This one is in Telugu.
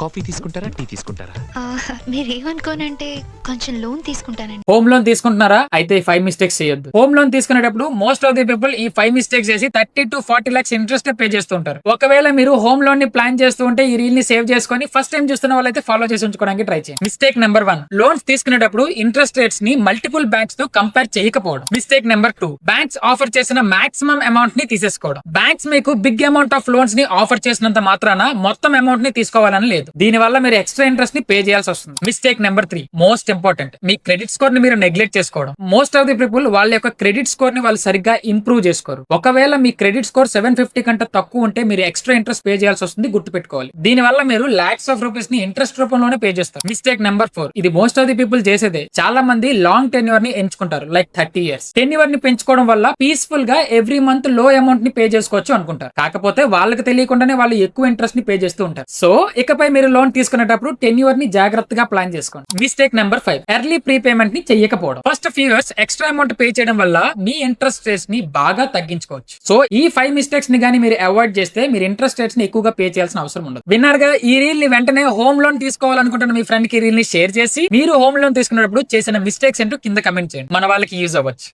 కాఫీ తీసుకుంటారా? టీ తీసుకుంటారా? మీరేమనుకోనంటే కొంచెం లోన్ తీసుకుంటానండి. హోమ్ లోన్ తీసుకుంటున్నారా? అయితే ఈ 5 మిస్టేక్స్ చేయొద్దు. హోమ్ లోన్ తీసుకునేటప్పుడు మోస్ట్ ఆఫ్ ది పీపుల్ ఈ 5 మిస్టేక్స్ చేసి 30 to 40 lakhs ఇంట్రెస్ట్ పే చేస్తూ ఉంటారు. ఒకవేళ మీరు హోమ్ లోన్ ని ప్లాన్ చేస్తూ ఉంటే ఈ రీల్ ని సేవ్ చేసుకొని ఫస్ట్ టైం చూస్తున్న వాళ్ళైతే ఫాలో చేసి ఉంచుకోవడానికి ట్రై చేయండి. మిస్టేక్ నెంబర్ 1, లోన్స్ తీసుకునేటప్పుడు ఇంట్రెస్ట్ రేట్స్ ని మల్టిపుల్ బ్యాంక్స్ తో కంపేర్ చేయకపోవడం. మిస్టేక్ నెంబర్ 2, బ్యాంక్స్ ఆఫర్ చేసిన మాక్సిమం అమౌంట్ ని తీసేసుకోవడం. బ్యాంక్స్ మీకు బిగ్ అమౌంట్ ఆఫ్ లోన్స్ ని ఆఫర్ చేసినంత మాత్రాన మొత్తం అమౌంట్ ని తీసుకోవాలని లేదు. దీని వల్ల మీరు ఎక్స్ట్రా ఇంట్రెస్ట్ ని పే చేయాల్సి వస్తుంది. మిస్టేక్ నెంబర్ 3, మోస్ట్ ఇంపార్టెంట్, మీ క్రెడిట్ స్కోర్ ని మీరు నెగ్లెక్ట్ చేసుకోవడం. మోస్ట్ ఆఫ్ ది పీపుల్ వాళ్ళ యొక్క క్రెడిట్ స్కోర్ ని వాళ్ళు సరిగ్గా ఇంప్రూవ్ చేసుకోరు. ఒకవేళ మీ క్రెడిట్ స్కోర్ 750 కంటే తక్కువ ఉంటే మీరు ఎక్స్ట్రా ఇంట్రెస్ట్ పే చేయాల్సి వస్తుంది, గుర్తుపెట్టుకోవాలి. దీని వల్ల మీరు లాక్స్ ఆఫ్ రూపీస్ ని ఇంట్రెస్ట్ రూపంలోనే పే చేస్తారు. మిస్టేక్ నెంబర్ 4, ఇది మోస్ట్ ఆఫ్ ది పీపుల్ చేసేదే. చాలా మంది లాంగ్ టెన్యూర్ ని ఎంచుకుంటారు, లైక్ 30 years. టెన్యూర్ ని పెంచుకోవడం వల్ల పీస్ఫుల్ గా ఎవ్రీ మంత్ లో అమౌంట్ ని పే చేసుకోవచ్చు అనుకుంటారు. కాకపోతే వాళ్ళకి తెలియకుండానే వాళ్ళు ఎక్కువ ఇంట్రెస్ట్ ని పే చేస్తూ ఉంటారు. సో ఇకపై మీరు లోన్ తీసుకునేటప్పుడు టెన్యూర్ ని జాగ్రత్తగా ప్లాన్ చేసుకోండి. మిస్టేక్ నెంబర్ 5, ఎర్లీ ప్రీపేమెంట్ ని చెయ్యకపోవడం. First few years extra amount pay చేయడం వల్ల మీ ఇంట్రెస్ట్ రేట్స్ ని బాగా తగ్గించుకోవచ్చు. సో ఈ 5 మిస్టేక్స్ ని గానీ మీరు అవాయిడ్ చేస్తే మీరు ఇంట్రెస్ట్ రేట్స్ ని ఎక్కువగా పే చేయాల్సిన అవసరం ఉండదు. విన్నారుగా, ఈ రీల్ ని వెంటనే హోమ్ లోన్ తీసుకోవాలనుకుంటున్న మీ ఫ్రెండ్ కి రీల్ ని షేర్ చేసి మీరు హోమ్ లోన్ తీసుకునేటప్పుడు చేసిన మిస్టేక్స్ ఏంటో కింద కమెంట్ చేయండి. మన వాళ్ళకి యూజ్ అవ్వచ్చు.